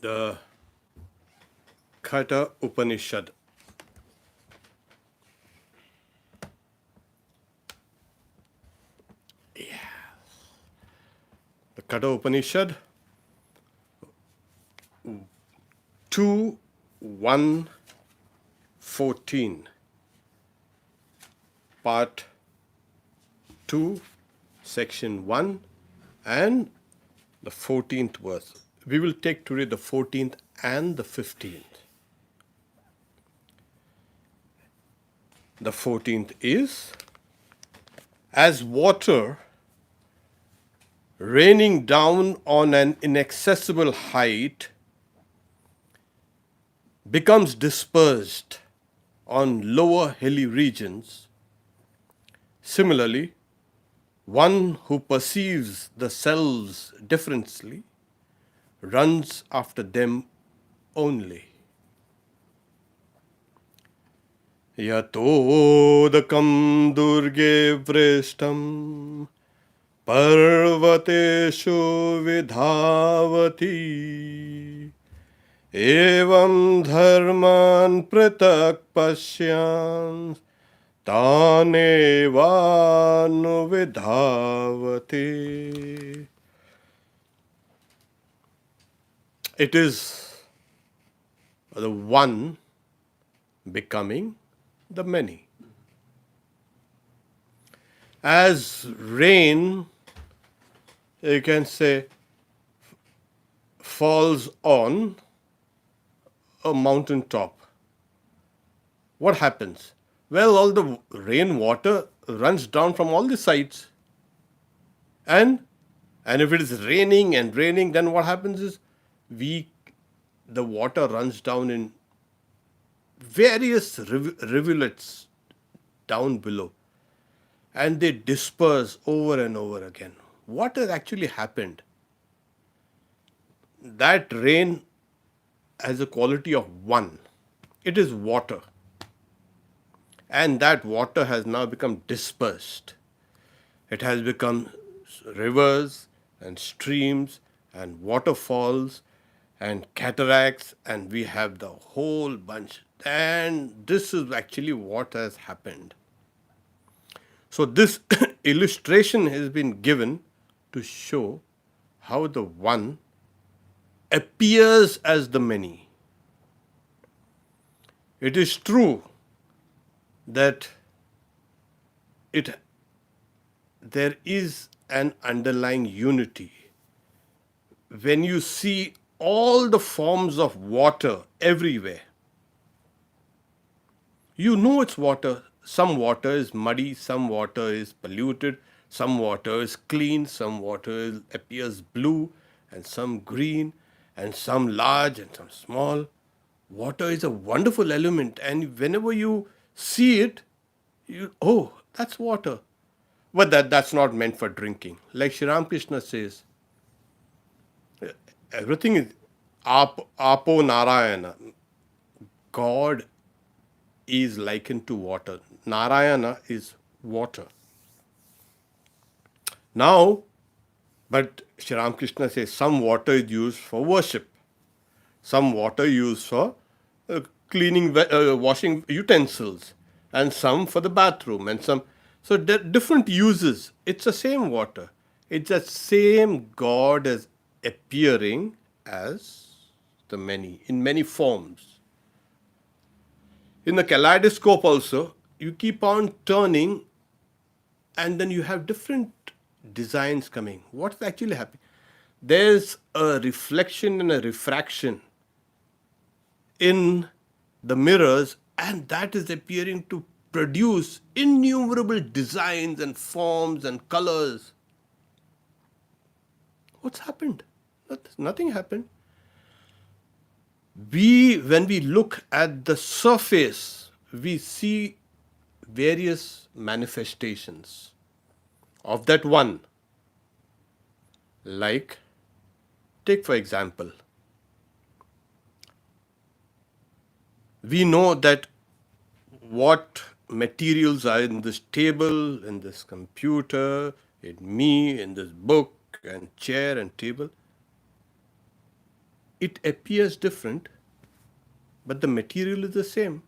the Katha Upanishad. The Katha Upanishad 2 1 14, part 2, section 1, and the 14th verse. We will take today the 14th and the 15th. The 14th is, as water raining down on an inaccessible height becomes dispersed on lower hilly regions, similarly, one who perceives the selves differently runs after them only. Yatodakam durge vrishtam parvateshu vidhavati evam dharman pratak pasyan tanevanu vidhavati. It is the one becoming the many. As rain, you can say, falls on a mountain top, what happens? Well, all the rain water runs down from all the sides. And if it is raining and raining, then what happens is the water runs down in various rivulets down below, and they disperse over and over again. What has actually happened? That rain has a quality of one. It is water. And that water has now become dispersed. It has become rivers and streams and waterfalls and cataracts, and we have the whole bunch. And this is actually what has happened. So this illustration has been given to show how the one appears as the many. It is true that there is an underlying unity. When you see all the forms of water everywhere, you know it's water. Some water is muddy, some water is polluted, some water is clean, some water appears blue, and some green, and some large and some small. Water is a wonderful element, and whenever you see it, oh, that's water. But that's not meant for drinking. Like Sri Ramakrishna says, everything is apo narayana. God is likened to water. Narayana is water. Now, but Sri Ramakrishna says some water is used for worship, some water used for cleaning, washing utensils, and some for the bathroom, and some. So different uses. It's the same water. It's the same God as appearing as the many, in many forms. In the kaleidoscope also, you keep on turning, and then you have different designs coming. What's actually happening? There's a reflection and a refraction in the mirrors, and that is appearing to produce innumerable designs and forms and colors. What's happened? Nothing happened. When we look at the surface, we see various manifestations of that one. Like, take for example, we know that what materials are in this table, in this computer, in me, in this book, and chair and table. it appears different, but the material is the same.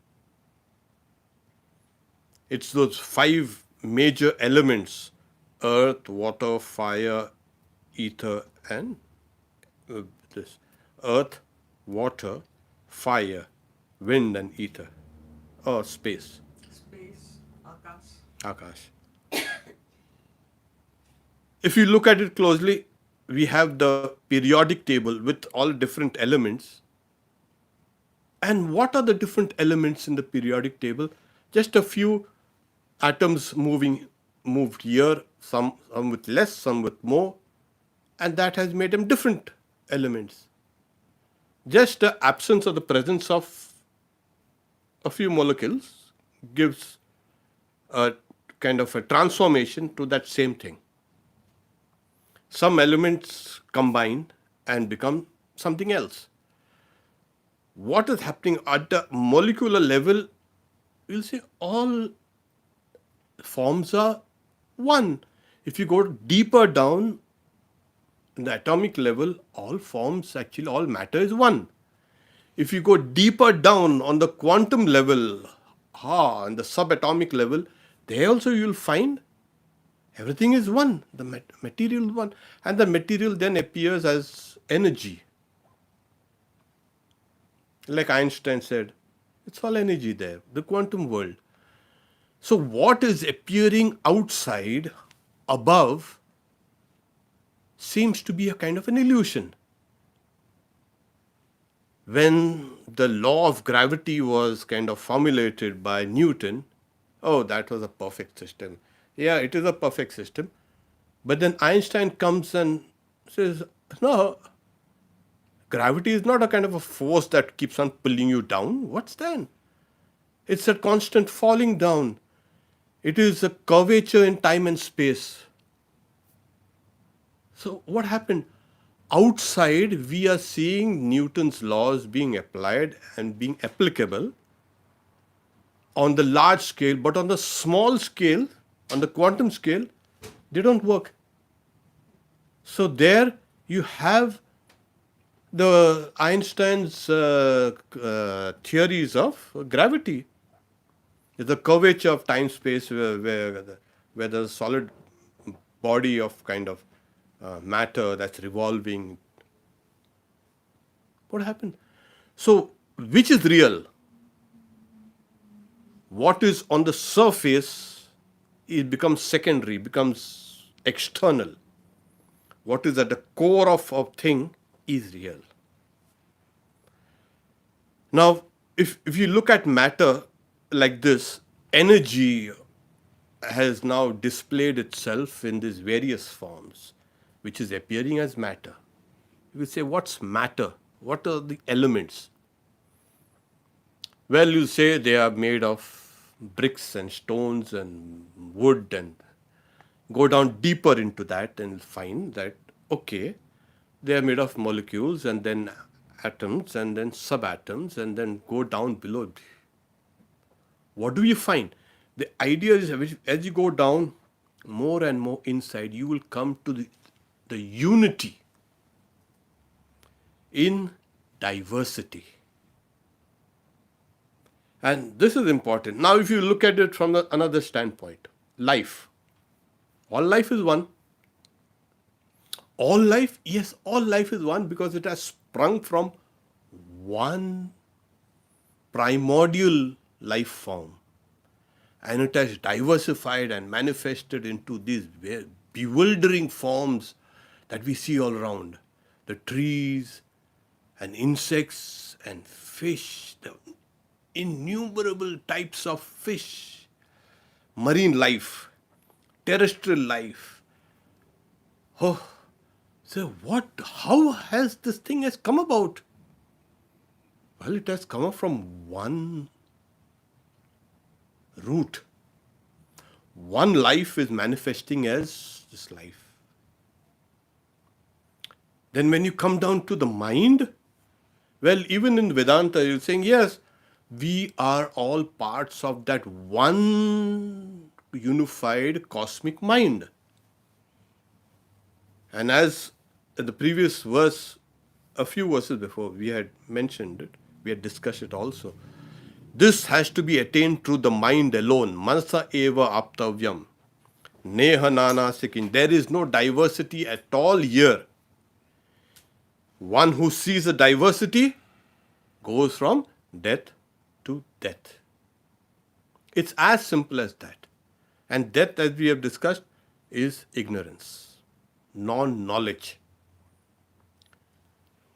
It's those five major elements: earth, water, fire, ether, and this. Earth, water, fire, wind, and ether, or space, Space, Akash. Akash. If you look at it closely, we have the periodic table with all different elements. And what are the different elements in the periodic table? Just a few atoms moved here, some with less, some with more, and that has made them different elements. Just the absence or the presence of a few molecules gives a kind of a transformation to that same thing. Some elements combine and become something else. What is happening at the molecular level? We'll say all forms are one. If you go deeper down in the atomic level, all forms, actually all matter is one. If you go deeper down on the quantum level, and the subatomic level, there also you'll find everything is one. The material is one. And the material then appears as energy. Like Einstein said, it's all energy there, the quantum world. So what is appearing outside, above, seems to be a kind of an illusion. When the law of gravity was kind of formulated by Newton, oh, that was a perfect system. Yeah, it is a perfect system. But then Einstein comes and says, no, gravity is not a kind of a force that keeps on pulling you down. What's then? It's a constant falling down. It is a curvature in time and space. So what happened? Outside, we are seeing Newton's laws being applied and being applicable on the large scale, but on the small scale, on the quantum scale, they don't work. So there you have the Einstein's theories of gravity. The curvature of time-space where the solid body of kind of matter that's revolving. What happened? So, which is real? What is on the surface, it becomes secondary, becomes external. What is at the core of a thing is real. Now, if you look at matter like this, energy has now displayed itself in these various forms, which is appearing as matter. You will say, what's matter? What are the elements? Well, you say they are made of bricks and stones and wood, and go down deeper into that and find that, okay, they are made of molecules and then atoms and then subatoms and then go down below. What do you find? The idea is, as you go down more and more inside, you will come to the unity in diversity. And this is important. Now, if you look at it from another standpoint, life. All life is one. All life, yes, all life is one because it has sprung from one primordial life form. And it has diversified and manifested into these bewildering forms that we see all around. The trees and insects and fish, the innumerable types of fish, marine life, terrestrial life. Oh, so how has this thing has come about? Well, it has come up from one root. One life is manifesting as this life. Then when you come down to the mind, well, even in Vedanta, you're saying, yes, we are all parts of that one unified cosmic mind. And as in the previous verse a few verses before, we had mentioned it, we had discussed it also. This has to be attained through the mind alone. Manasa eva aptavyam. Neha nana sikin. There is no diversity at all here. One who sees a diversity goes from death to death. It's as simple as that. And death, as we have discussed, is ignorance, non-knowledge.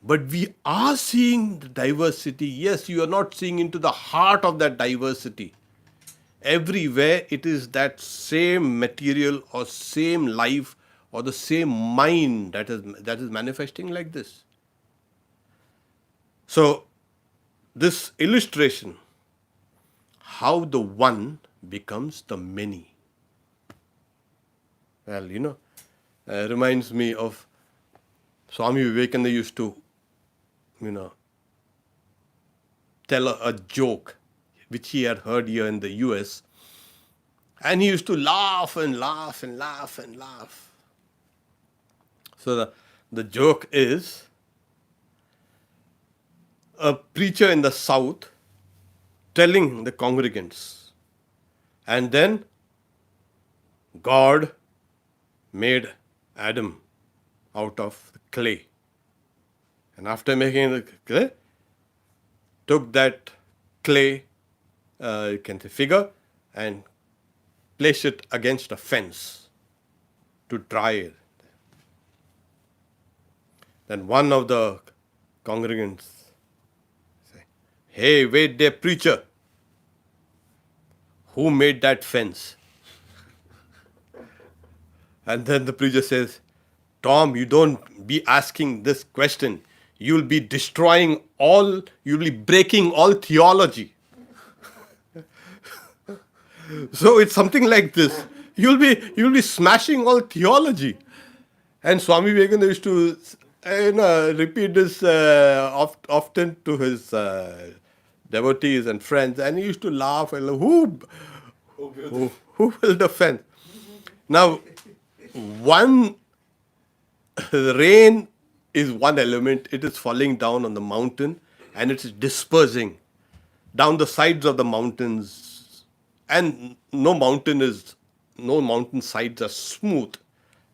But we are seeing the diversity. Yes, you are not seeing into the heart of that diversity. Everywhere it is that same material or same life or the same mind that is manifesting like this. So, this illustration, how the one becomes the many. Well, reminds me of Swami Vivekananda used to, tell a joke which he had heard here in the US. And he used to laugh and laugh and laugh and laugh. So the joke is, a preacher in the south telling the congregants, and then God made Adam out of the clay. And after making the clay, took that clay, you can say figure, and placed it against a fence to dry it. Then one of the congregants say, "Hey, wait there, preacher. Who made that fence?" And then the preacher says, "Tom, you don't be asking this question. You'll be you'll be breaking all theology." So it's something like this. You'll be smashing all theology. And Swami Vivekananda used to repeat this often to his devotees and friends, and he used to laugh and who built the fence? Now, one rain is one element. It is falling down on the mountain and it is dispersing down the sides of the mountains. And no mountain sides are smooth.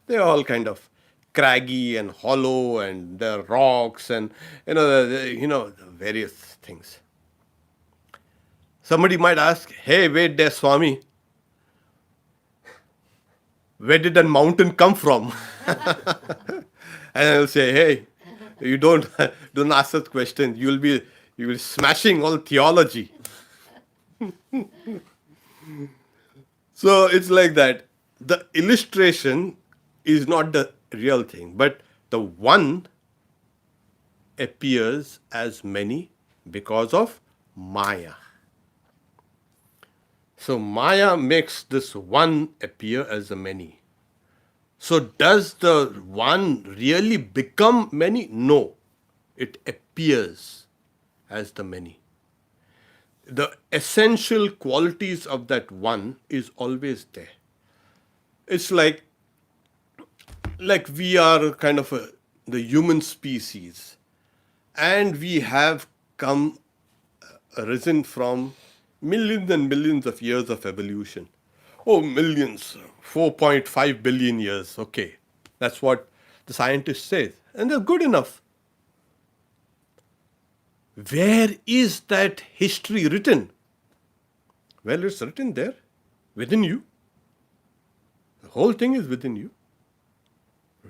They're all kind of craggy and hollow, and there are rocks and various things. Somebody might ask, "Hey, wait there, Swami. Where did that mountain come from?" And I'll say, "Hey, you don't ask such questions. You will be smashing all theology." So it's like that. The illustration is not the real thing, but the one appears as many because of Maya. So Maya makes this one appear as a many. So does the one really become many? No. It appears as the many. The essential qualities of that one is always there. It's like we are kind of the human species, and we have risen from millions and millions of years of evolution. Oh, millions, 4.5 billion years. Okay, that's what the scientists say, and they're good enough. Where is that history written? Well, it's written there, within you. The whole thing is within you.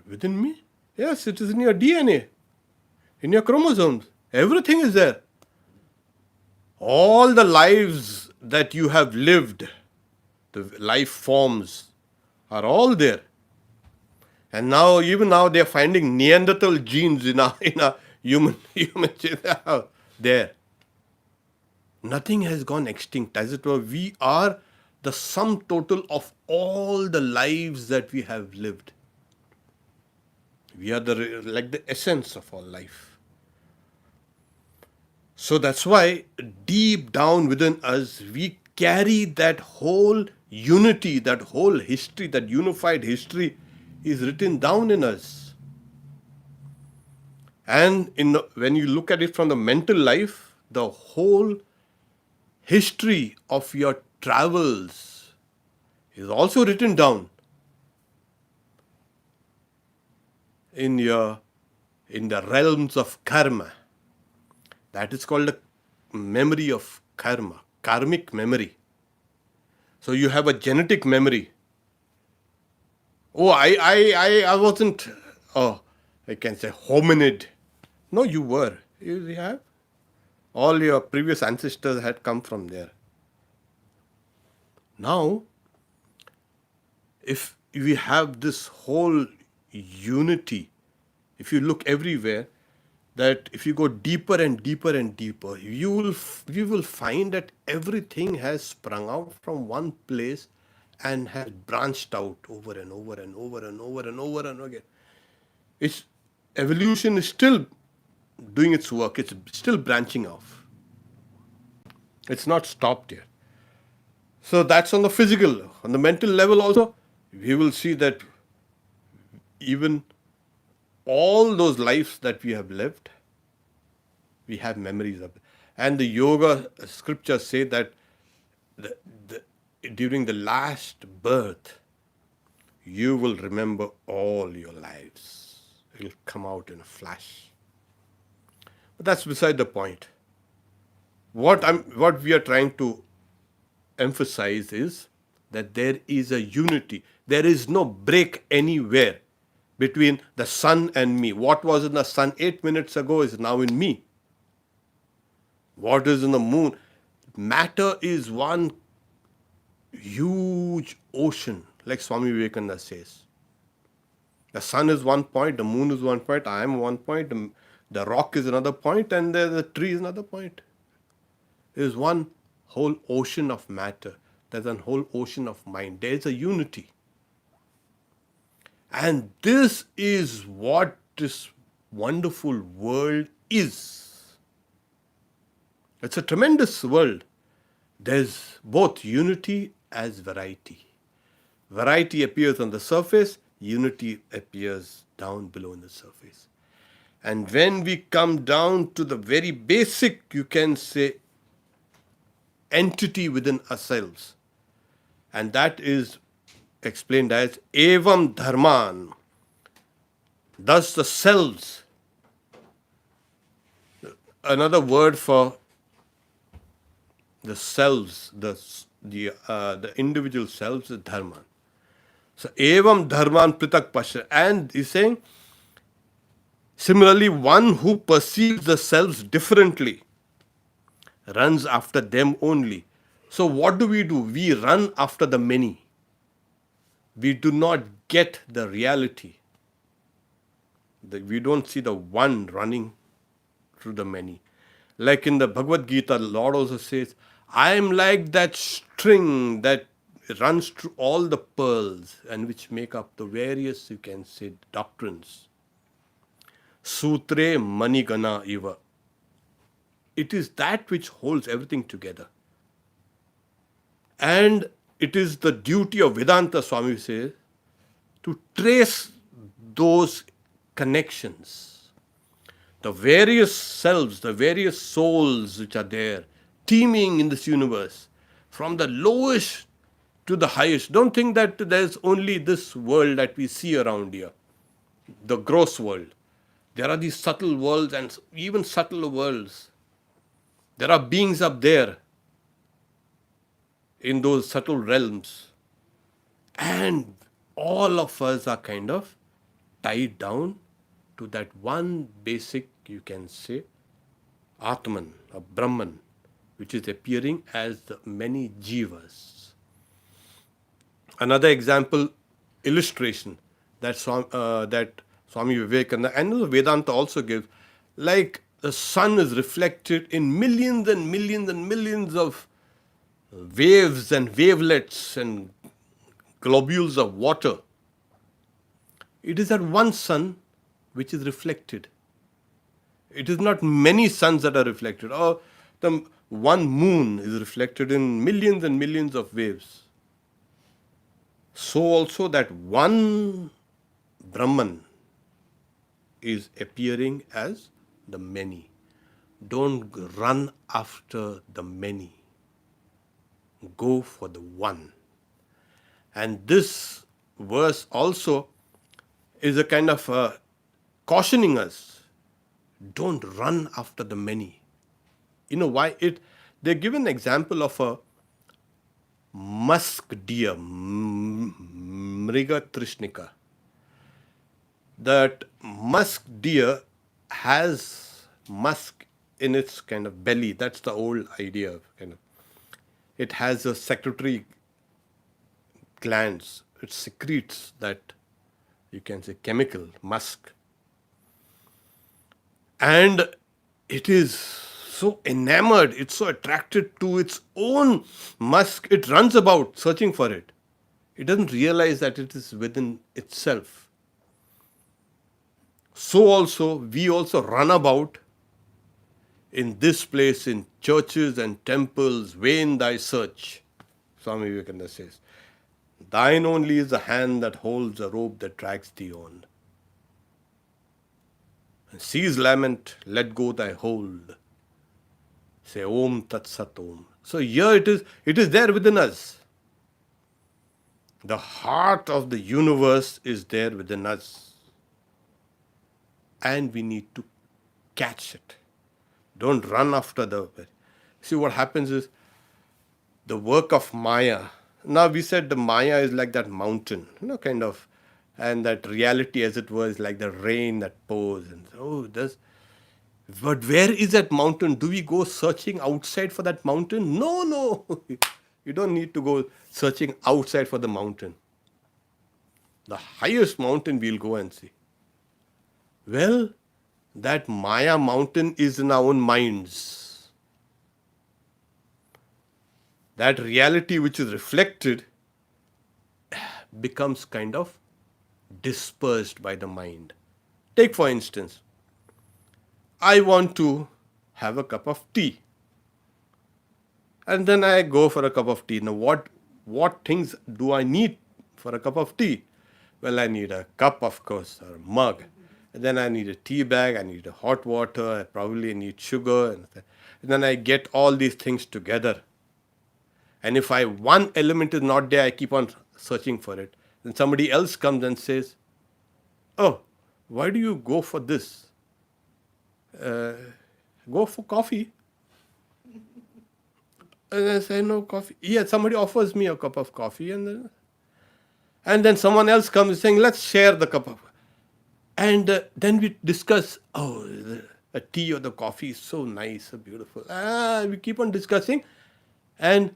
Within me? Yes, it is in your DNA, in your chromosomes. Everything is there. All the lives that you have lived, the life forms, are all there. And now, even now, they are finding Neanderthal genes in a human there. Nothing has gone extinct. As it were, we are the sum total of all the lives that we have lived. We are like the essence of all life. So that's why deep down within us, we carry that whole unity, that whole history, that unified history is written down in us. And when you look at it from the mental life, the whole history of your travels is also written down in your in the realms of karma. That is called the memory of karma, karmic memory. So you have a genetic memory. Oh, I wasn't, oh, I can say hominid. No, you were. You have. All your previous ancestors had come from there. Now, if we have this whole unity, if you look everywhere, that if you go deeper and deeper and deeper, you will find that everything has sprung out from one place and has branched out over and over and over and over and over and again. It's evolution is still doing its work. It's still branching off. It's not stopped yet. So that's on the physical. On the mental level also, we will see that even all those lives that we have lived, we have memories of it. And the yoga scriptures say that the, during the last birth, you will remember all your lives. It will come out in a flash. But that's beside the point. What we are trying to emphasize is that there is a unity. There is no break anywhere between the sun and me. What was in the sun 8 minutes ago is now in me. What is in the moon? Matter is one huge ocean, like Swami Vivekananda says. The sun is one point, the moon is one point, I am one point, the rock is another point, and the tree is another point. There is one whole ocean of matter. There's a whole ocean of mind. There is a unity. And this is what this wonderful world is. It's a tremendous world. There's both unity as variety. Variety appears on the surface, unity appears down below in the surface. And when we come down to the very basic, you can say, entity within ourselves, and that is explained as evam dharman. Thus the selves, another word for the selves, the individual selves is dharman. So evam dharman pritak pasha, and he's saying similarly one who perceives the selves differently runs after them only. So what do? We run after the many. We do not get the reality. We don't see the one running through the many. Like in the Bhagavad Gita, the Lord also says, I am like that string that runs through all the pearls and which make up the various, you can say, doctrines. Sutre manigana iva. It is that which holds everything together. And it is the duty of Vedanta, Swami says, to trace those connections. The various selves, the various souls which are there, teeming in this universe, from the lowest to the highest. Don't think that there's only this world that we see around here, the gross world. There are these subtle worlds and even subtler worlds. There are beings up there in those subtle realms. And all of us are kind of tied down to that one basic, you can say, Atman, or Brahman, which is appearing as the many jivas. Another example, illustration, that Swami Vivekananda and Vedanta also gives, like the sun is reflected in millions and millions and millions of waves and wavelets and globules of water. It is that one sun which is reflected. It is not many suns that are reflected. Or the one moon is reflected in millions and millions of waves. So also that one Brahman is appearing as the many. Don't run after the many. Go for the one. And this verse also is a kind of cautioning us. Don't run after the many. You know why? They give an example of a musk deer, Mriga trishnika. That musk deer has musk in its kind of belly. That's the old idea of kind of. It has a secretory glands. It secretes that, you can say, chemical musk, and it is so enamored. It's so attracted to its own musk. It runs about searching for it. It doesn't realize that it is within itself. So also, we also run about in this place, in churches and temples, vain thy search. Swami Vivekananda says, thine only is the hand that holds the rope that drags thee on. And cease lament, let go thy hold. Say Om Tat Sat Om. So here it is there within us. The heart of the universe is there within us. And we need to catch it. Don't run after the. See, what happens is the work of Maya. Now, we said the Maya is like that mountain, kind of, and that reality, as it were, is like the rain that pours. And but where is that mountain? Do we go searching outside for that mountain? No, no. You don't need to go searching outside for the mountain. The highest mountain we'll go and see. Well, that Maya mountain is in our own minds. That reality which is reflected becomes kind of dispersed by the mind. Take, for instance, I want to have a cup of tea. And then I go for a cup of tea. Now, what things do I need for a cup of tea? Well, I need a cup, of course, or a mug. And then I need a tea bag, I need a hot water, I probably need sugar. And then I get all these things together. And if one element is not there, I keep on searching for it. Then somebody else comes and says, oh, why do you go for this? Go for coffee. And I say, no coffee. Yeah, somebody offers me a cup of coffee, and then someone else comes saying, let's share the cup of. And then we discuss, oh, the tea or the coffee is so nice, so beautiful. We keep on discussing, and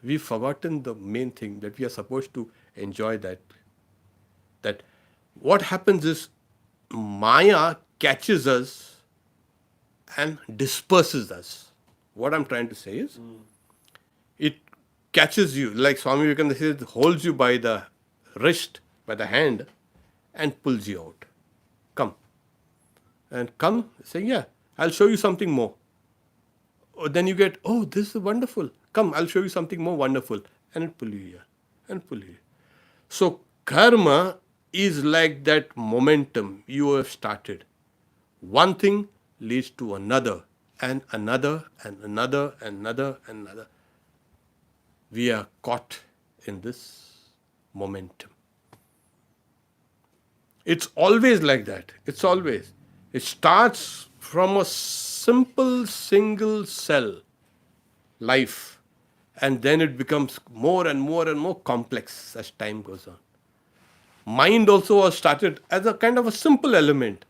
we've forgotten the main thing, that we are supposed to enjoy that. That what happens is Maya catches us and disperses us. What I'm trying to say is, it catches you, like Swami Vivekananda says, holds you by the wrist, by the hand, and pulls you out. Come. And come, saying, yeah, I'll show you something more. Then you get, oh, this is wonderful. Come, I'll show you something more wonderful. And it pull you here, and pull you here. So karma is like that momentum you have started. One thing leads to another, and another, and another, and another, and another. We are caught in this momentum. It's always like that. It's always. It starts from a simple single cell life, and then it becomes more and more and more complex as time goes on. Mind also was started as a kind of a simple element.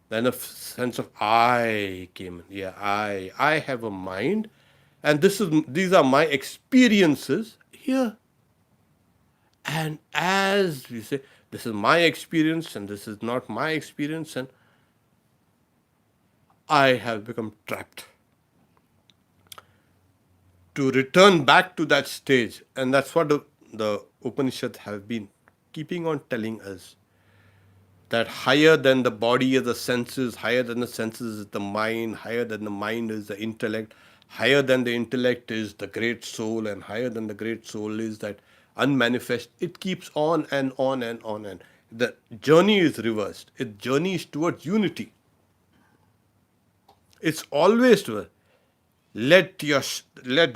Then a sense of I came in. Yeah, I have a mind, and these are my experiences here. And as we say, this is my experience and this is not my experience, and I have become trapped. To return back to that stage, and that's what the Upanishads have been keeping on telling us, that higher than the body is the senses, higher than the senses is the mind, higher than the mind is the intellect, higher than the intellect is the great soul, and higher than the great soul is that unmanifest. It keeps on and on and on. And the journey is reversed. Its journey is towards unity. It's always to let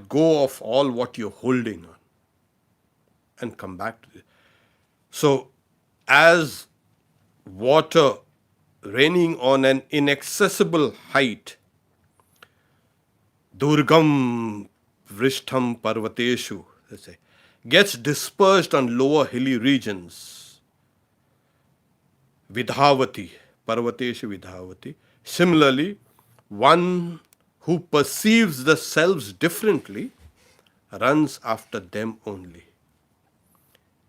go of all what you're holding on and come back to it. So, as water raining on an inaccessible height, Durgam Vrishtham Parvateshu, they say, gets dispersed on lower hilly regions. Vidhavati, Parvateshu Vidhavati. Similarly, one who perceives the selves differently runs after them only.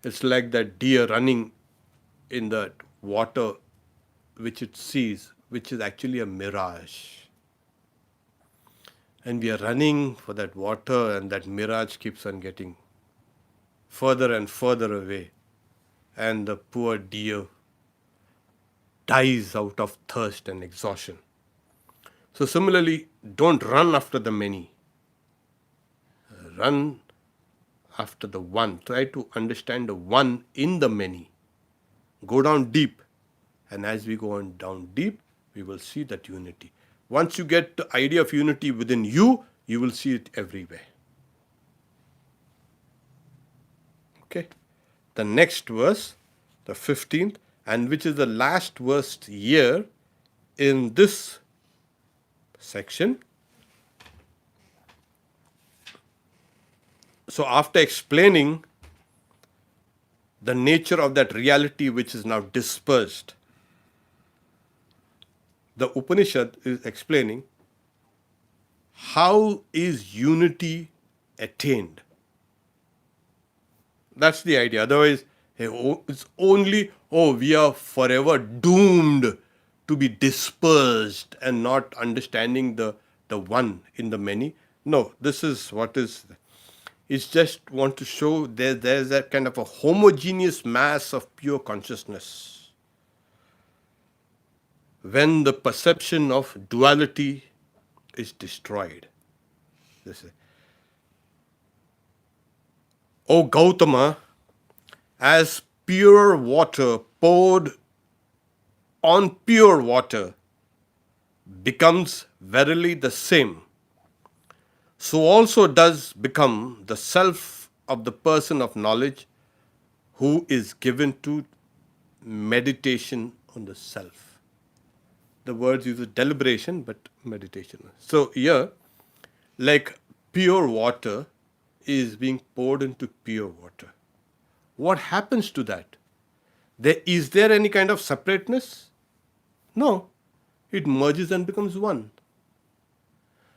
It's like that deer running in that water which it sees, which is actually a mirage. And we are running for that water, and that mirage keeps on getting further and further away. And the poor deer dies out of thirst and exhaustion. So, similarly, don't run after the many, run after the one. Try to understand the one in the many. Go down deep. And as we go on down deep, we will see that unity. Once you get the idea of unity within you, you will see it everywhere. Okay. The next verse, the 15th, and which is the last verse here in this section. So, after explaining the nature of that reality which is now dispersed, the Upanishad is explaining how is unity attained. That's the idea. Otherwise, it's only, we are forever doomed to be dispersed and not understanding the one in the many. No, this is what is. It's just want to show there's that kind of a homogeneous mass of pure consciousness. When the perception of duality is destroyed. This is, O Gautama, as pure water poured on pure water becomes verily the same, so also does become the self of the person of knowledge who is given to meditation on the self. The words use deliberation, but meditation. So here, like pure water is being poured into pure water. What happens to that? Is there any kind of separateness? No. It merges and becomes one.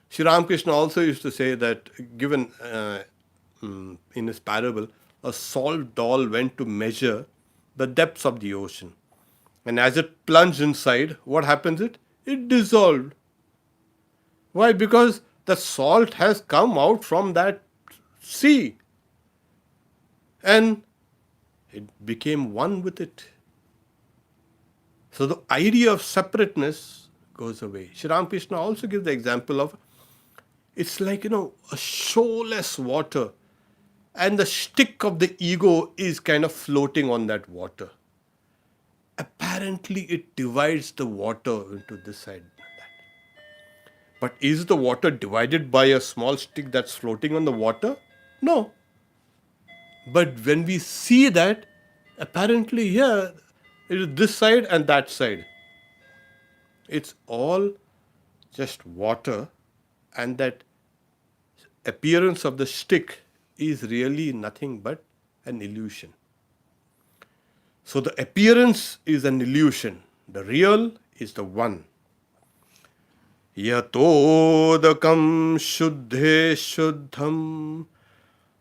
Sri Ramakrishna also used to say that, given in his parable, a salt doll went to measure the depths of the ocean. And as it plunged inside, what happens? It dissolved. Why? Because the salt has come out from that sea. And it became one with it. So the idea of separateness goes away. Sri Ramakrishna also gives the example of, it's like, a showless water, and the stick of the ego is kind of floating on that water. Apparently, it divides the water into this side and that. But is the water divided by a small stick that's floating on the water? No. But when we see that, apparently, it is this side and that side. It's all just water, and that appearance of the stick is really nothing but an illusion. So the appearance is an illusion. The real is the one. Yatodakam shuddhe shuddham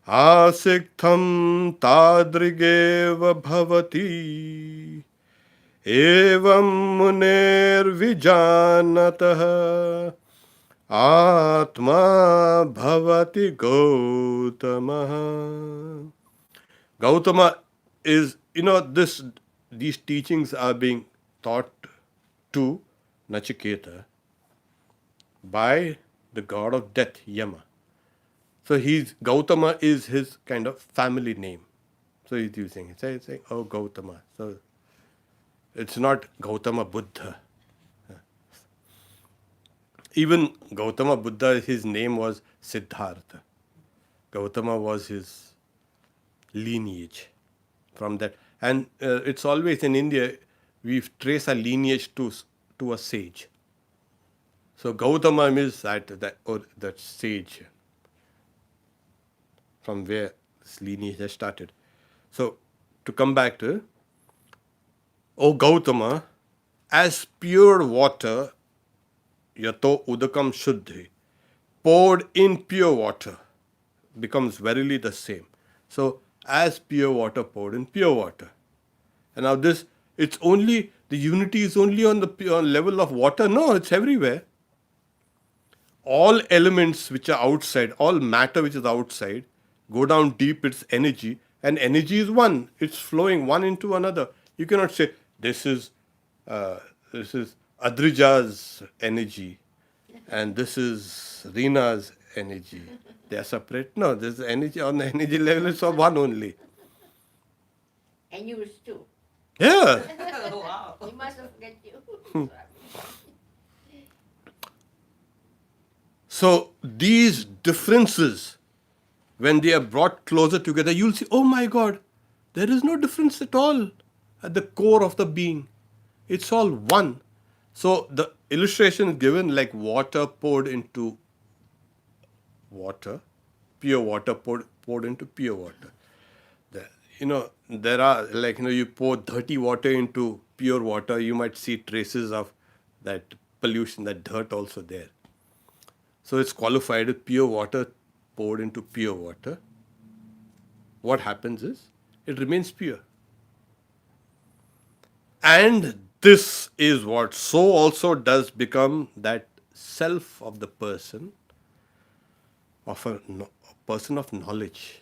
asiktham tadrigeva bhavati evam muner vijanatah atma bhavati Gautama. Gautama is, these teachings are being taught to Nachiketa by the god of death, Yama. So Gautama is his kind of family name. So he's saying, oh Gautama. So It's not Gautama Buddha. Even Gautama Buddha, his name was Siddhartha. Gautama was his lineage from that. And it's always in India, we trace a lineage to a sage. So Gautama is that sage from where this lineage has started. So to come back to, O Gautama, as pure water, yato udakam shuddhi, poured in pure water, becomes verily the same. So as pure water poured in pure water. And now this, it's only, the unity is only on the pure level of water. No, it's everywhere. All elements which are outside, all matter which is outside, go down deep, it's energy, and energy is one. It's flowing one into another. You cannot say uh, this is Adrija's energy, and this is Reena's energy. They are separate. No, this energy on the energy level is of one only. And yours too. Yeah. Wow. He mustn't forget you. So these differences, when they are brought closer together, you'll see, oh my God, there is no difference at all at the core of the being. It's all one. So the illustration is given like water poured into water, pure water poured into pure water. There are, like, you pour dirty water into pure water, you might see traces of that pollution, that dirt also there. So it's qualified with pure water poured into pure water. What happens is, it remains pure. And this is what so also does become that self of the person, of a person of knowledge.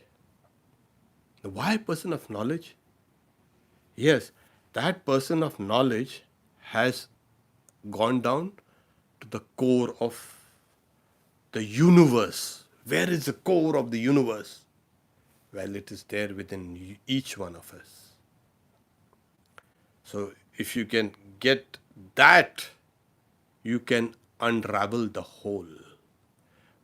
Why person of knowledge? Yes, that person of knowledge has gone down to the core of the universe. Where is the core of the universe? Well, it is there within each one of us. So if you can get that, you can unravel the whole.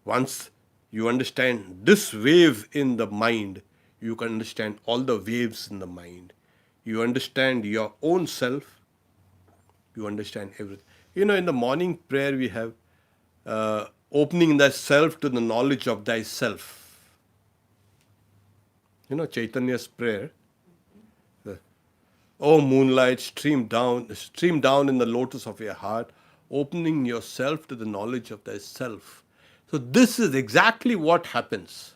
Once you understand this wave in the mind, you can understand all the waves in the mind. You understand your own self, you understand everything. In the morning prayer we have opening thyself to the knowledge of thyself. Chaitanya's prayer. Oh moonlight, stream down in the lotus of your heart, opening yourself to the knowledge of thyself. So this is exactly what happens.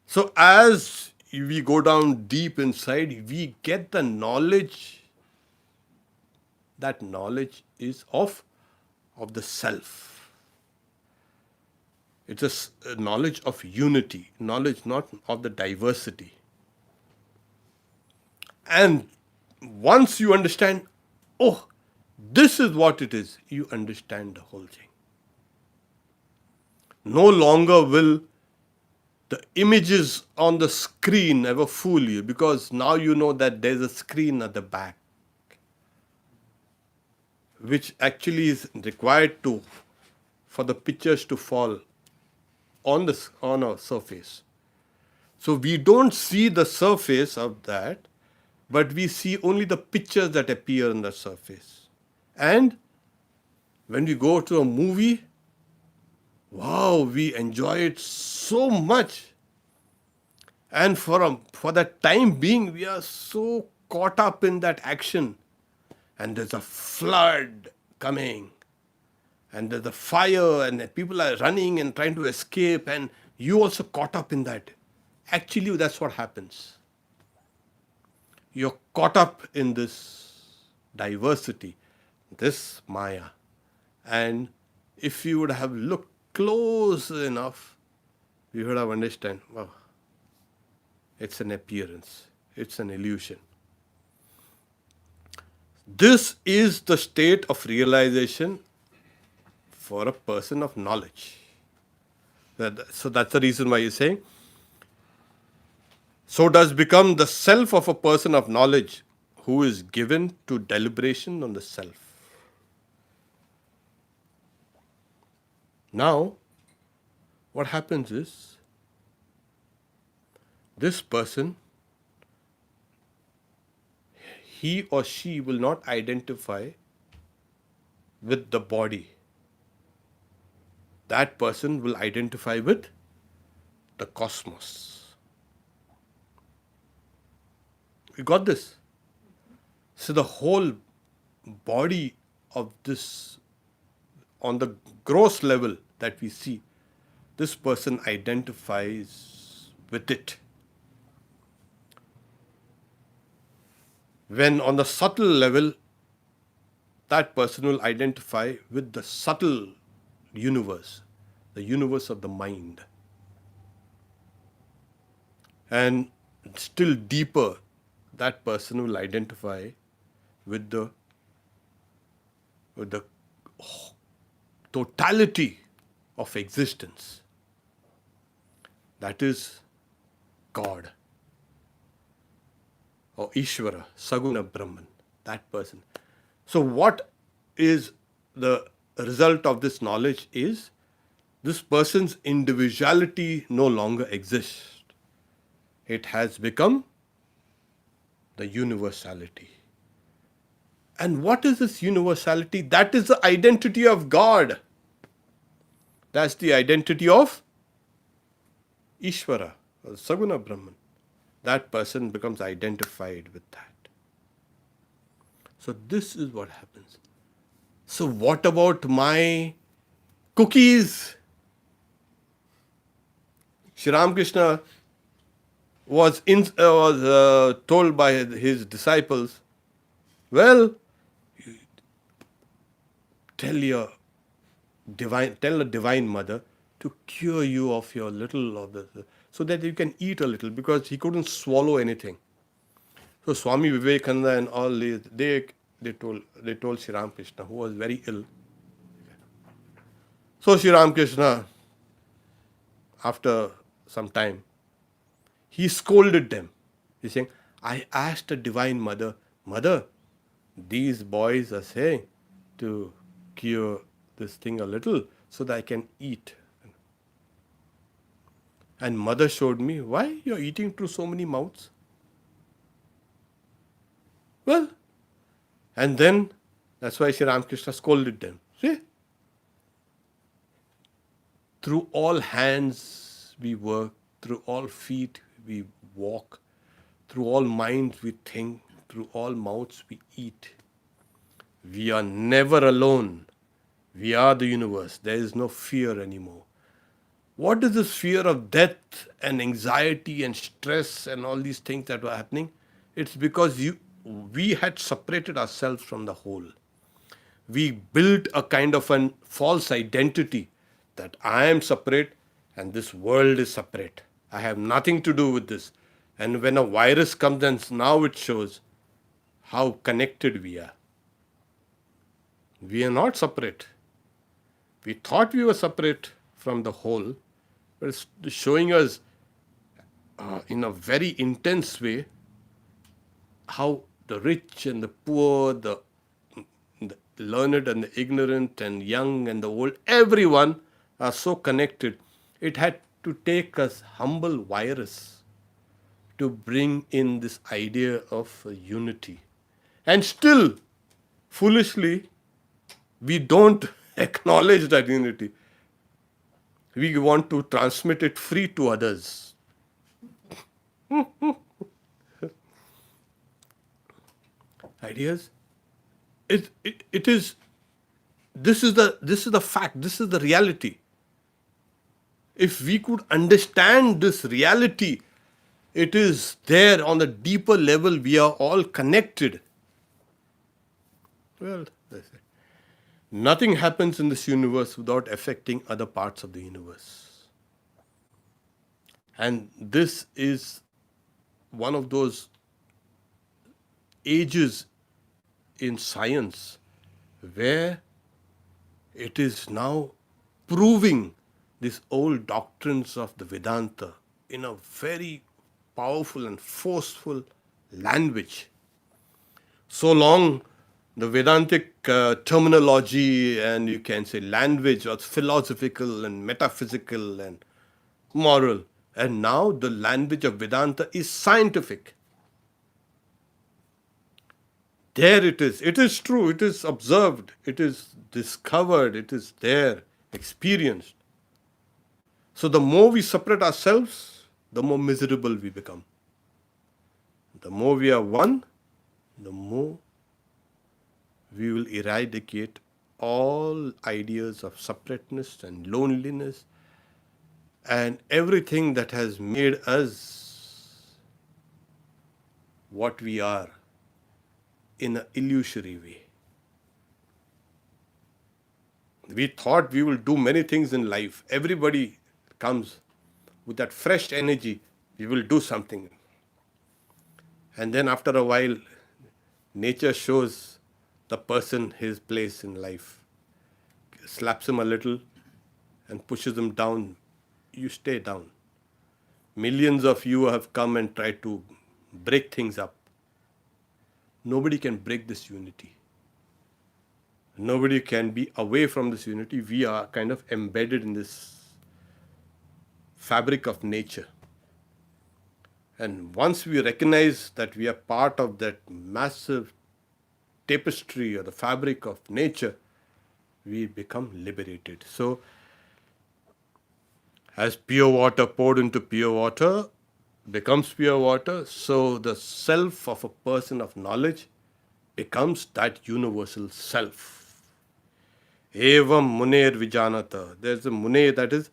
So as we go down deep inside, we get the knowledge. That knowledge is of the self. It's a knowledge of unity, knowledge not of the diversity. And once you understand, oh, this is what it is, you understand the whole thing. No longer will the images on the screen ever fool you, because now you know that there's a screen at the back, which actually is required for the pictures to fall on a surface. So we don't see the surface of that, but we see only the pictures that appear on the surface. And when we go to a movie, wow, we enjoy it so much. And for that time being, we are so caught up in that action. And there's a flood coming. And there's a fire, and people are running and trying to escape, and you also caught up in that. Actually, that's what happens. You're caught up in this diversity, this Maya. And if you would have looked close enough, you would have understood, oh, it's an appearance, it's an illusion. This is the state of realization for a person of knowledge. So that's the reason why he's saying, so does become the self of a person of knowledge, who is given to deliberation on the self. Now, what happens is, this person, he or she will not identify with the body. That person will identify with the cosmos. You got this? So the whole body of this, on the gross level that we see, this person identifies with it. When on the subtle level, that person will identify with the subtle universe, the universe of the mind. And still deeper, that person will identify with the totality of existence. That is God, or Ishvara, Saguna Brahman, that person. So what is the result of this knowledge is, this person's individuality no longer exists. It has become the universality. And what is this universality? That is the identity of God. That's the identity of Ishvara, or Saguna Brahman. That person becomes identified with that. So this is what happens. So what about my cookies? Sri Ramakrishna was told by his disciples, well, tell a divine mother to cure you of your little of the, so that you can eat a little, because he couldn't swallow anything. So Swami Vivekananda and all they told Sri Ramakrishna, who was very ill. So Sri Ramakrishna, after some time, he scolded them. He's saying, I asked the Divine Mother, Mother, these boys are saying to cure this thing a little so that I can eat. And Mother showed me, why you're eating through so many mouths? Well, and then that's why Sri Ramakrishna scolded them. See? Through all hands we work, through all feet we walk, through all minds we think, through all mouths we eat. We are never alone. We are the universe. There is no fear anymore. What is this fear of death and anxiety and stress and all these things that were happening? It's because we had separated ourselves from the whole. We built a kind of a false identity that I am separate and this world is separate. I have nothing to do with this. And when a virus comes, and now it shows how connected we are. We are not separate. We thought we were separate from the whole, but it's showing us in a very intense way how the rich and the poor, the learned and the ignorant and young and the old, everyone are so connected. It had to take us humble virus to bring in this idea of unity. And still, foolishly, we don't acknowledge that unity. We want to transmit it free to others. Ideas? It is. This is the fact. This is the reality. If we could understand this reality, it is there on the deeper level. We are all connected. Well, nothing happens in this universe without affecting other parts of the universe. And this is one of those ages in science where it is now proving these old doctrines of the Vedanta in a very powerful and forceful language. So long, the Vedantic terminology and you can say language was philosophical and metaphysical and moral. And now the language of Vedanta is scientific. There it is. It is true. It is observed. It is discovered. It is there, experienced. So the more we separate ourselves, the more miserable we become. The more we are one, the more we will eradicate all ideas of separateness and loneliness and everything that has made us what we are in an illusory way. We thought we will do many things in life. Everybody comes with that fresh energy. We will do something. And then after a while, nature shows the person his place in life, slaps him a little and pushes him down. You stay down. Millions of you have come and tried to break things up. Nobody can break this unity. Nobody can be away from this unity. We are kind of embedded in this fabric of nature. And once we recognize that we are part of that massive tapestry or the fabric of nature, we become liberated. So, as pure water poured into pure water becomes pure water, so the self of a person of knowledge becomes that universal self. Evam muner vijanata. There's a mune that is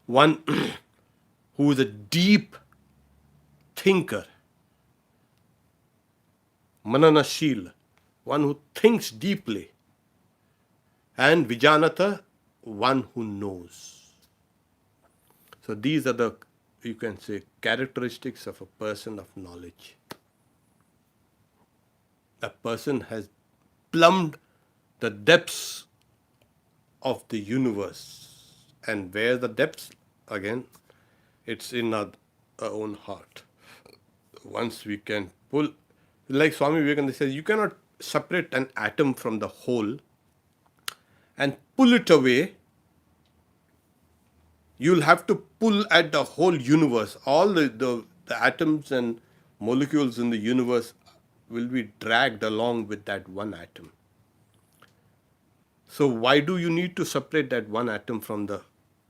one who is a deep thinker, mananashil, one who thinks deeply, and vijanata, one who knows. So these are the, you can say, characteristics of a person of knowledge. A person has plumbed the depths of the universe. And where the depths? Again, it's in our own heart. Once we can pull, like Swami Vivekananda says, you cannot separate an atom from the whole and pull it away. You'll have to pull at the whole universe. All the atoms and molecules in the universe will be dragged along with that one atom. So why do you need to separate that one atom from the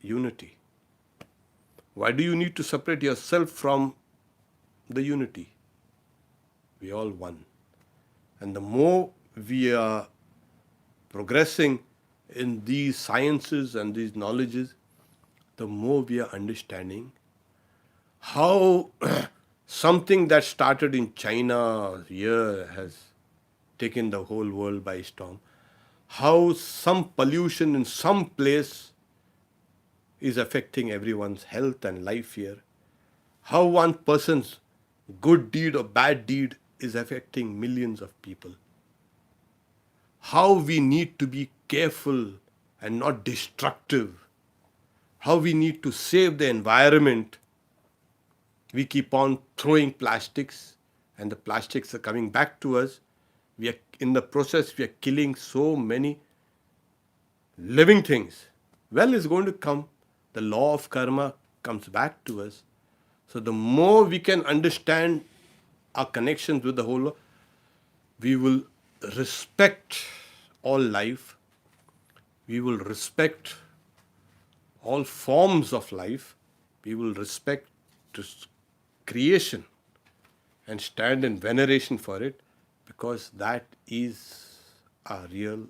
unity? Why do you need to separate yourself from the unity? We are all one. And the more we are progressing in these sciences and these knowledges, the more we are understanding how something that started in China here has taken the whole world by storm. How some pollution in some place is affecting everyone's health and life here. How one person's good deed or bad deed is affecting millions of people. How we need to be careful and not destructive. How we need to save the environment. We keep on throwing plastics and the plastics are coming back to us. We are, in the process, we are killing so many living things. Well, it's going to come. The law of karma comes back to us. So the more we can understand our connections with the whole world, we will respect all life. We will respect all forms of life. We will respect this creation and stand in veneration for it, because that is our real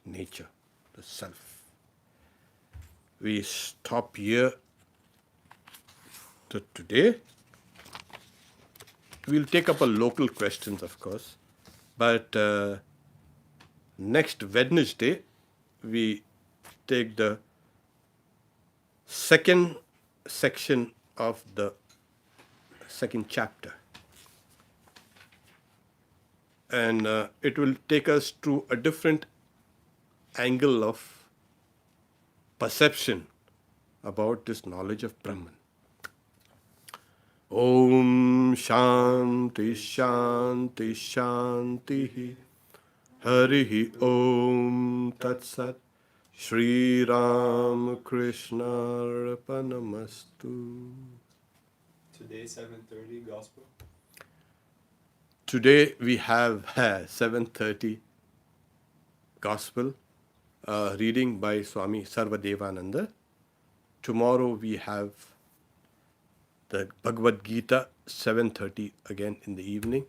nature, the self. We stop here today. We'll take up a local questions, of course, but next Wednesday we take the second section of the second chapter, and it will take us to a different angle of perception about this knowledge of Brahman. Om Shanti Shanti Shanti. Harihi Om Tat Sat. Shri Ram Krishna Arpanamastu. Today, 7:30 Gospel. Today we have 7:30 Gospel reading by Swami Sarvadevananda. Tomorrow we have the Bhagavad Gita 7:30 again in the evening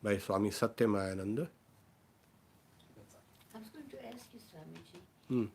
by Swami Satyamayananda. I was going to ask you, Swamiji, Hmm. what